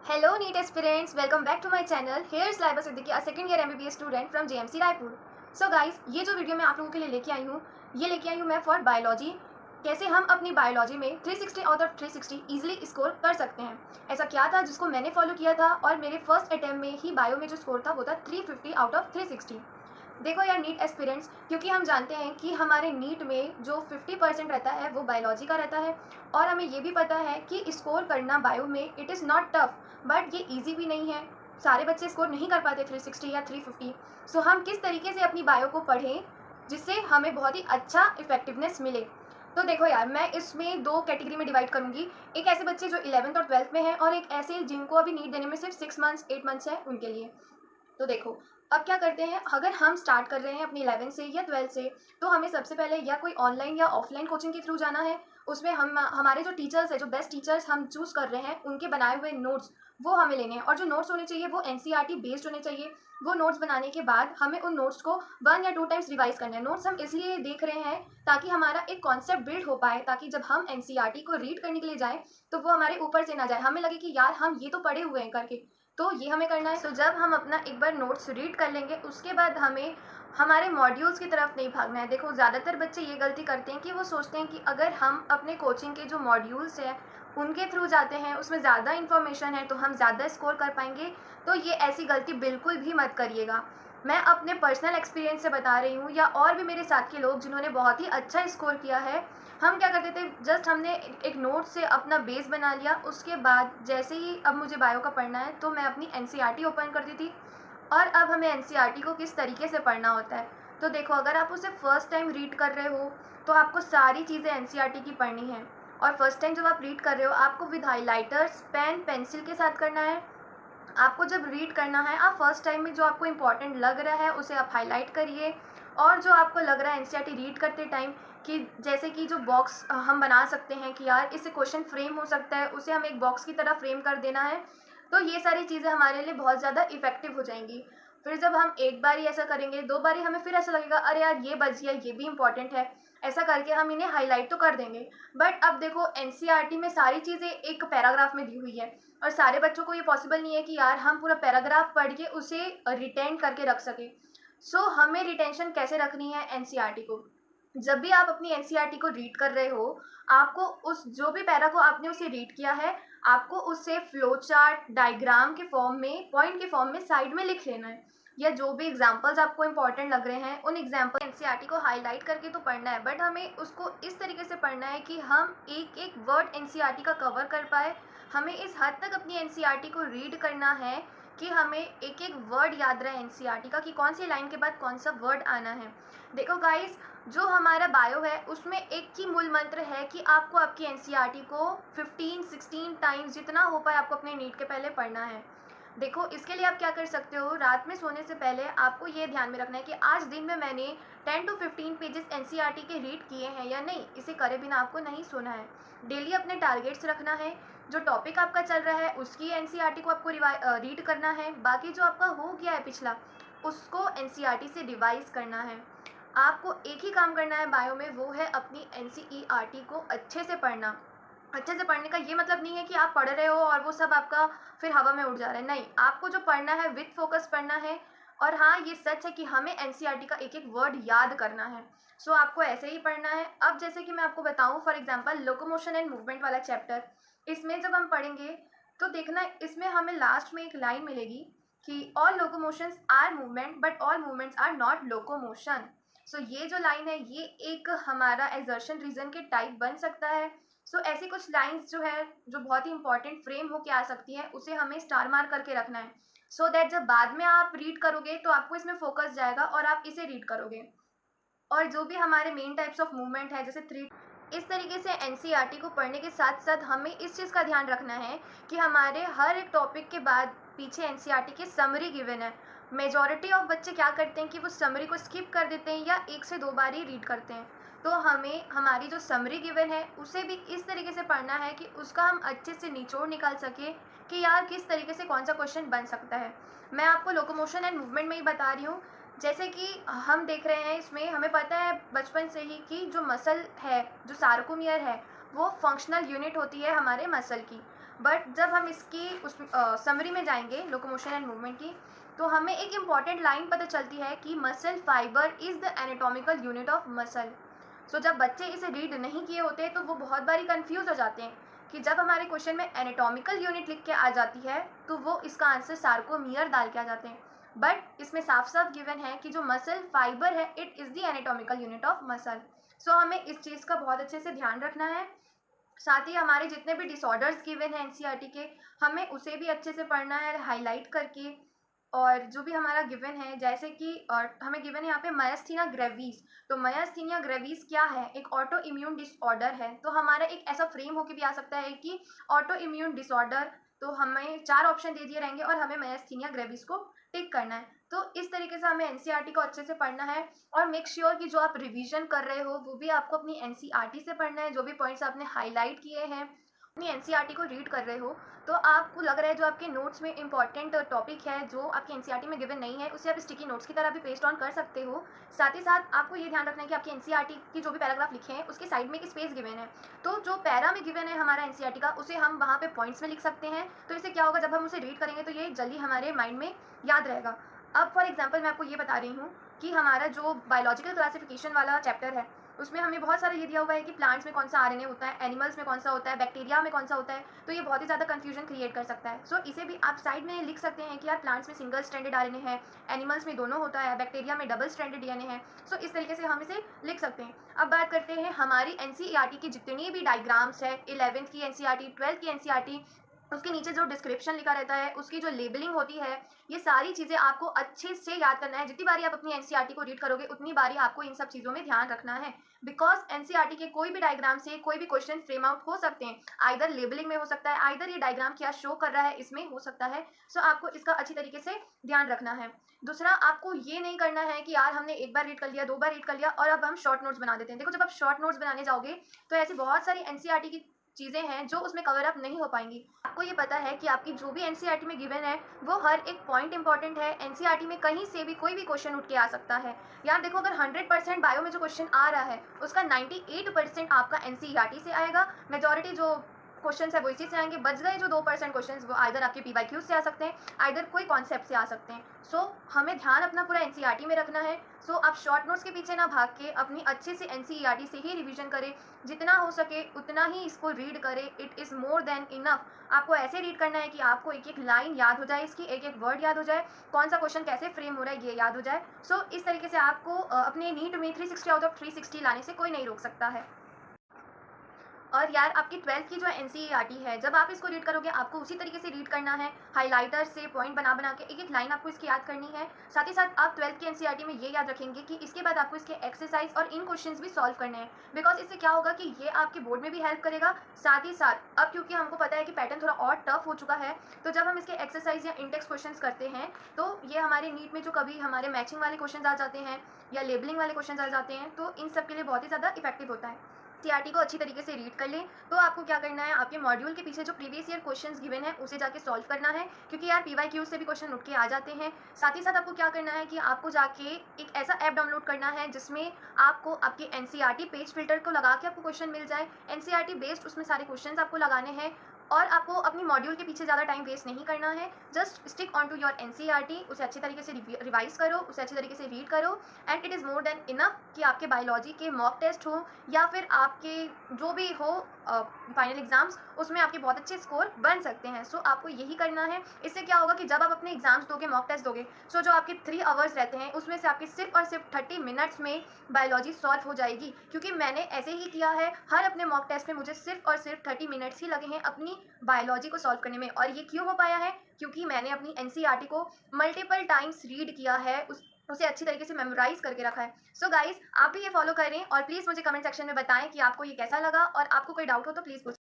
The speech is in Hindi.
Hello NEET aspirants, welcome back to my channel. Here is Laiba Siddiqui, a second year MBBS student from JMC Raipur. So guys, ये जो वीडियो मैं आप लोगों के लिए लेके आई हूँ, ये लेके आई हूँ मैं फॉर बायोलॉजी. कैसे हम अपनी बायोलॉजी में 360 आउट ऑफ 360 इजीली स्कोर कर सकते हैं. ऐसा क्या था जिसको मैंने फॉलो किया था और मेरे फर्स्ट अटेम्प्ट में ही बायो में जो स्कोर था वो था 350 आउट ऑफ 360. देखो यार नीट एस्पिरेंट्स, क्योंकि हम जानते हैं कि हमारे नीट में जो 50% रहता है वो बायोलॉजी का रहता है और हमें ये भी पता है कि स्कोर करना बायो में it is not tough, but ये इजी भी नहीं है. सारे बच्चे स्कोर नहीं कर पाते 360 या 350. सो हम किस तरीके से अपनी बायो को पढ़ें जिससे हमें बहुत ही अच्छा इफेक्टिवनेस मिले. तो देखो यार, मैं इसमें दो कैटेगरी में डिवाइड करूंगी. एक ऐसे बच्चे जो 11th और 12th में हैं और एक ऐसे जिनको अभी नीट देने में सिर्फ 6 मंथ्स 8 मंथ्स है उनके लिए. तो देखो, अब क्या करते हैं, अगर हम स्टार्ट कर रहे हैं अपनी 11th से या 12th से, तो हमें सबसे पहले या कोई ऑनलाइन या ऑफलाइन कोचिंग के थ्रू जाना है. उसमें हम हमारे जो टीचर्स है, जो बेस्ट टीचर्स हम चूज़ कर रहे हैं, उनके बनाए हुए नोट्स वो हमें लेने हैं. और जो नोट्स होने चाहिए वो एनसीईआरटी बेस्ड होने चाहिए. वो नोट्स बनाने के बाद हमें उन नोट्स को 1 या 2 टाइम्स रिवाइज करना है. नोट्स हम इसलिए देख रहे हैं ताकि हमारा एक कॉन्सेप्ट बिल्ड हो पाए, ताकि जब हम एनसीईआरटी को रीड करने के लिए जाएँ तो वो हमारे ऊपर से ना जाए, हमें लगे कि यार हम ये तो पढ़े हुए हैं करके. तो ये हमें करना है. तो जब हम अपना एक बार नोट्स रीड कर लेंगे उसके बाद हमें हमारे मॉड्यूल्स की तरफ नहीं भागना है. देखो, ज़्यादातर बच्चे ये गलती करते हैं कि वो सोचते हैं कि अगर हम अपने कोचिंग के जो मॉड्यूल्स हैं उनके थ्रू जाते हैं, उसमें ज़्यादा इन्फॉर्मेशन है तो हम ज़्यादा स्कोर कर पाएंगे. तो ये ऐसी गलती बिल्कुल भी मत करिएगा. मैं अपने पर्सनल एक्सपीरियंस से बता रही हूँ, या और भी मेरे साथ के लोग जिन्होंने बहुत ही अच्छा स्कोर किया है. हम क्या करते थे, जस्ट हमने एक नोट से अपना बेस बना लिया. उसके बाद जैसे ही अब मुझे बायो का पढ़ना है तो मैं अपनी एनसीईआरटी ओपन करती थी. और अब हमें एनसीईआरटी को किस तरीके से पढ़ना होता है, तो देखो, अगर आप उसे फर्स्ट टाइम रीड कर रहे हो तो आपको सारी चीज़ें एनसीईआरटी की पढ़नी है. और फर्स्ट टाइम जब आप रीड कर रहे हो आपको विद हाइलाइटर्स, पेन, पेंसिल के साथ करना है. आपको जब रीड करना है, आप फर्स्ट टाइम में जो आपको इम्पॉर्टेंट लग रहा है उसे आप हाईलाइट करिए. और जो आपको लग रहा है एनसीईआरटी रीड करते टाइम कि जैसे कि जो बॉक्स हम बना सकते हैं कि यार इससे क्वेश्चन फ्रेम हो सकता है, उसे हमें एक बॉक्स की तरह फ्रेम कर देना है. तो ये सारी चीज़ें हमारे लिए बहुत ज़्यादा इफेक्टिव हो जाएंगी. फिर जब हम एक बार ही ऐसा करेंगे, दो बार ही हमें फिर ऐसा लगेगा अरे यार ये बच गया, ये भी इंपॉर्टेंट है. ऐसा करके हम इन्हें हाईलाइट तो कर देंगे. बट अब देखो, एनसीईआरटी में सारी चीज़ें एक पैराग्राफ में दी हुई है और सारे बच्चों को ये पॉसिबल नहीं है कि यार हम पूरा पैराग्राफ पढ़ के उसे रिटेन करके रख सके. सो हमें रिटेंशन कैसे रखनी है एनसीईआरटी को, जब भी आप अपनी एनसीईआरटी को रीड कर रहे हो, आपको उस जो भी पैरा को आपने उसे रीड किया है, आपको उसे फ्लो चार्ट, डायग्राम के फॉर्म में, पॉइंट के फॉर्म में साइड में लिख लेना है. या जो भी एग्जाम्पल्स आपको इंपॉर्टेंट लग रहे हैं उन एग्जाम्पल एनसीईआरटी को हाईलाइट करके तो पढ़ना है. बट हमें उसको इस तरीके से पढ़ना है कि हम एक एक वर्ड एनसीईआरटी का कवर कर पाए. हमें इस हद तक अपनी एनसीईआरटी को रीड करना है कि हमें एक एक वर्ड याद रहे एनसीईआरटी का, कि कौन सी लाइन के बाद कौन सा वर्ड आना है. देखो गाइस, जो हमारा बायो है उसमें एक ही मूल मंत्र है कि आपको आपकी एनसीईआरटी को 15-16 टाइम्स जितना हो पाए आपको अपने नीट के पहले पढ़ना है. देखो, इसके लिए आप क्या कर सकते हो, रात में सोने से पहले आपको ये ध्यान में रखना है कि आज दिन में मैंने 10 to 15 पेजेस एनसीईआरटी के रीड किए हैं या नहीं. इसे करे बिना आपको नहीं सोना है. डेली अपने टारगेट्स रखना है. जो टॉपिक आपका चल रहा है उसकी एनसीईआरटी को आपको रीड करना है. बाकी जो आपका हो गया है पिछला, उसको एनसीईआरटी से रिवाइज करना है. आपको एक ही काम करना है बायो में, वो है अपनी एनसीईआरटी को अच्छे से पढ़ना. अच्छे से पढ़ने का ये मतलब नहीं है कि आप पढ़ रहे हो और वो सब आपका फिर हवा में उड़ जा रहा है. नहीं, आपको जो पढ़ना है विद फोकस पढ़ना है. और हाँ, ये सच है कि हमें एनसीईआरटी का एक एक वर्ड याद करना है. सो आपको ऐसे ही पढ़ना है. अब जैसे कि मैं आपको बताऊं, for example locomotion and movement वाला चैप्टर, इसमें जब हम पढ़ेंगे तो देखना, इसमें हमें लास्ट में एक लाइन मिलेगी कि all locomotions are movement but all movements are not locomotion. So ये जो लाइन है ये एक हमारा एजर्शन रीजन के टाइप बन सकता है. सो ऐसी कुछ लाइंस जो है, जो बहुत ही इंपॉर्टेंट फ्रेम होके आ सकती है, उसे हमें स्टार मार्क करके रखना है. सो दैट जब बाद में आप रीड करोगे तो आपको इसमें फोकस जाएगा और आप इसे रीड करोगे. और जो भी हमारे मेन टाइप्स ऑफ मूवमेंट है, जैसे थ्री, इस तरीके से एनसीईआरटी को पढ़ने के साथ साथ हमें इस चीज़ का ध्यान रखना है कि हमारे हर एक टॉपिक के बाद पीछे एनसीईआरटी की समरी गिवन है. मेजॉरिटी ऑफ बच्चे क्या करते हैं कि वो समरी को स्किप कर देते हैं या एक से दो बार ही रीड करते हैं. तो हमें हमारी जो समरी गिवन है उसे भी इस तरीके से पढ़ना है कि उसका हम अच्छे से निचोड़ निकाल सके कि यार किस तरीके से कौन सा क्वेश्चन बन सकता है. मैं आपको लोकोमोशन एंड मूवमेंट में ही बता रही हूँ. जैसे कि हम देख रहे हैं, इसमें हमें पता है बचपन से ही कि जो मसल है, जो सार्कोमियर है, वो फंक्शनल यूनिट होती है हमारे मसल की. बट जब हम इसकी उस समरी में जाएंगे लोकोमोशन एंड मूवमेंट की, तो हमें एक इम्पॉर्टेंट लाइन पता चलती है कि muscle fibre is the anatomical unit of muscle. So जब बच्चे इसे रीड नहीं किए होते तो वो बहुत बारी कंफ्यूज हो जाते हैं कि जब हमारे क्वेश्चन में एनाटॉमिकल यूनिट लिख के आ जाती है तो वो इसका आंसर सार्कोमियर डाल के आ जाते हैं। बट इसमें साफ साफ गिवन है कि जो मसल फाइबर है it is the anatomical unit of muscle. So हमें इस चीज़ का बहुत अच्छे से ध्यान रखना है। साथ ही हमारे जितने भी डिसऑर्डर्स गिवन हैं एनसीईआरटी के, हमें उसे भी अच्छे से पढ़ना है हाईलाइट करके। और जो भी हमारा गिवन है, जैसे कि और हमें गिवन है यहाँ पे मायस्थीनिया ग्रेविस। तो मायस्थीनिया ग्रेविस क्या है? एक ऑटो इम्यून डिसऑर्डर है। तो हमारा एक ऐसा फ्रेम होके भी आ सकता है कि ऑटो इम्यून डिसऑर्डर, तो हमें 4 ऑप्शन दे दिए रहेंगे और हमें मायस्थीनिया ग्रेविस को टिक करना है। तो इस तरीके से हमें एनसीईआरटी को अच्छे से पढ़ना है और मेक श्योर कि जो आप रिवीजन कर रहे हो वो भी आपको अपनी एनसीईआरटी से पढ़ना है। जो भी पॉइंट्स आपने हाईलाइट किए हैं अपनी एनसीईआरटी को रीड कर रहे हो, तो आपको लग रहा है जो आपके नोट्स में इंपॉर्टेंट टॉपिक है जो आपकी एनसीईआरटी में गिवन नहीं है उसे आप स्टिकी नोट्स की तरह भी पेस्ट ऑन कर सकते हो। साथ ही साथ आपको ये ध्यान रखना है कि आपकी एनसीईआरटी की जो भी पैराग्राफ लिखे हैं उसके साइड में एक स्पेस गिवन है। तो जो पैरा में गिवन है हमारा एनसीईआरटी का, उसे हम वहाँ पे पॉइंट्स में लिख सकते हैं। तो इससे क्या होगा, जब हम उसे रीड करेंगे तो ये जल्दी हमारे माइंड में याद रहेगा। अब फॉर एग्जाम्पल मैं आपको ये बता रही हूँ कि हमारा जो बायोलॉजिकल क्लासिफिकेशन वाला चैप्टर है उसमें हमें बहुत सारा ये दिया हुआ है कि प्लांट्स में कौन सा आरएनए होता है, एनिमल्स में कौन सा होता है, बैक्टीरिया में कौन सा होता है। तो ये बहुत ही ज़्यादा कंफ्यूजन क्रिएट कर सकता है। सो इसे भी आप साइड में लिख सकते हैं कि यार प्लांट्स में सिंगल स्ट्रैंडेड आरएनए है, एनिमल्स में दोनों होता है, बैक्टीरिया में डबल स्ट्रैंडेड डीएनए है। सो इस तरीके से हम इसे लिख सकते हैं। अब बात करते हैं हमारी एनसीईआरटी की जितनी भी डायग्राम्स है, 11th की एनसीईआरटी, 12th की एनसीईआरटी, उसके नीचे जो डिस्क्रिप्शन लिखा रहता है, उसकी जो लेबलिंग होती है, ये सारी चीज़ें आपको अच्छे से याद करना है। जितनी बारी आप अपनी एनसीईआरटी को रीड करोगे उतनी बारी आपको इन सब चीज़ों में ध्यान रखना है। बिकॉज एनसीईआरटी के कोई भी डायग्राम से कोई भी क्वेश्चन फ्रेम आउट हो सकते हैं। आइदर लेबलिंग में हो सकता है, आइदर ये डायग्राम क्या शो कर रहा है इसमें हो सकता है। सो आपको इसका अच्छी तरीके से ध्यान रखना है। दूसरा, आपको ये नहीं करना है कि यार हमने एक बार रीड कर लिया, 2 बार रीड कर लिया और अब हम शॉर्ट नोट्स बना देते हैं। देखो, जब आप शॉर्ट नोट्स बनाने जाओगे तो ऐसी बहुत सारी एनसीईआरटी की चीज़ें हैं जो उसमें कवर अप नहीं हो पाएंगी। आपको ये पता है कि आपकी जो भी एनसीईआरटी में गिवन है वो हर एक पॉइंट इंपॉर्टेंट है। एनसीईआरटी में कहीं से भी कोई भी क्वेश्चन उठ के आ सकता है। यार देखो, अगर 100% बायो में जो क्वेश्चन आ रहा है उसका 98% आपका एनसीईआरटी से आएगा। मेजॉरिटी जो क्वेश्चन है वो इसी से आएंगे। बच गए जो 2% क्वेश्चन वो आइदर आपके पीवाईक्यू से आ सकते हैं, आइदर कोई कॉन्सेप्ट से आ सकते हैं। सो हमें ध्यान अपना पूरा एनसीईआरटी में रखना है। सो आप शॉर्ट नोट्स के पीछे ना भाग के अपनी अच्छे से एनसीईआरटी से ही रिवीजन करें। जितना हो सके उतना ही इसको रीड करें। It is more than enough. आपको ऐसे रीड करना है कि आपको एक एक लाइन याद हो जाए, इसकी एक एक वर्ड याद हो जाए, कौन सा क्वेश्चन कैसे फ्रेम हो रहा है ये याद हो जाए। सो इस तरीके से आपको अपने नीट में 360 आउट ऑफ 360 लाने से कोई नहीं रोक सकता है। और यार आपकी 12th की जो एनसीईआरटी है, जब आप इसको रीड करोगे आपको उसी तरीके से रीड करना है। हाइलाइटर से पॉइंट बना बना के एक एक लाइन आपको इसकी याद करनी है। साथ ही साथ आप 12th की एनसीईआरटी में ये याद रखेंगे कि इसके बाद आपको इसके एक्सरसाइज और इन क्वेश्चंस भी सॉल्व करने हैं। बिकॉज इससे क्या होगा कि ये आपके बोर्ड में भी हेल्प करेगा। साथ ही साथ अब क्योंकि हमको पता है कि पैटर्न थोड़ा और टफ हो चुका है, तो जब हम इसके एक्सरसाइज या इंडेक्स क्वेश्चन करते हैं तो ये हमारे नीट में जो कभी हमारे मैचिंग वाले क्वेश्चन आ जाते हैं या लेबलिंग वाले क्वेश्चन आ जाते हैं, तो इन सब के लिए बहुत ही ज़्यादा इफेक्टिव होता है। सीआरटी को अच्छी तरीके से रीड कर लें। तो आपको क्या करना है, आपके मॉड्यूल के पीछे जो प्रीवियस ईयर क्वेश्चंस गिवन है उसे जाके सॉल्व करना है, क्योंकि यार पीवाईक्यू से भी क्वेश्चन उठ के आ जाते हैं। साथ ही साथ आपको क्या करना है कि आपको जाके एक ऐसा ऐप डाउनलोड करना है जिसमें आपको आपके एनसीईआरटी पेज फिल्टर को लगा के आपको क्वेश्चन मिल जाए। एनसीईआरटी बेस्ड उसमें सारे क्वेश्चन आपको लगाने हैं और आपको अपनी मॉड्यूल के पीछे ज़्यादा टाइम वेस्ट नहीं करना है। Just stick on to your NCERT, उसे अच्छी तरीके से रिवाइज करो, उसे अच्छी तरीके से रीड करो। And it is more than enough कि आपके बायोलॉजी के मॉक टेस्ट हो या फिर आपके जो भी हो फाइनल एग्जाम्स, उसमें आपके बहुत अच्छे स्कोर बन सकते हैं। सो आपको यही करना है। इससे क्या होगा कि जब आप अपने एग्जाम्स दोगे, मॉक टेस्ट दोगे, सो जो आपके 3 आवर्स रहते हैं उसमें से आपके सिर्फ और सिर्फ 30 मिनट्स में बायोलॉजी सॉल्व हो जाएगी। क्योंकि मैंने ऐसे ही किया है, हर अपने मॉक टेस्ट में मुझे सिर्फ और सिर्फ 30 मिनट्स ही लगे हैं अपनी बायोलॉजी को सॉल्व करने में। और ये क्यों हो पाया है? क्योंकि मैंने अपनी एनसीईआरटी को मल्टीपल टाइम्स रीड किया है, उसे अच्छी तरीके से मेमोराइज करके रखा है। सो गाइज, आप भी ये फॉलो करें और प्लीज़ मुझे कमेंट सेक्शन में बताएं कि आपको ये कैसा लगा और आपको कोई डाउट हो तो प्लीज़ पूछें।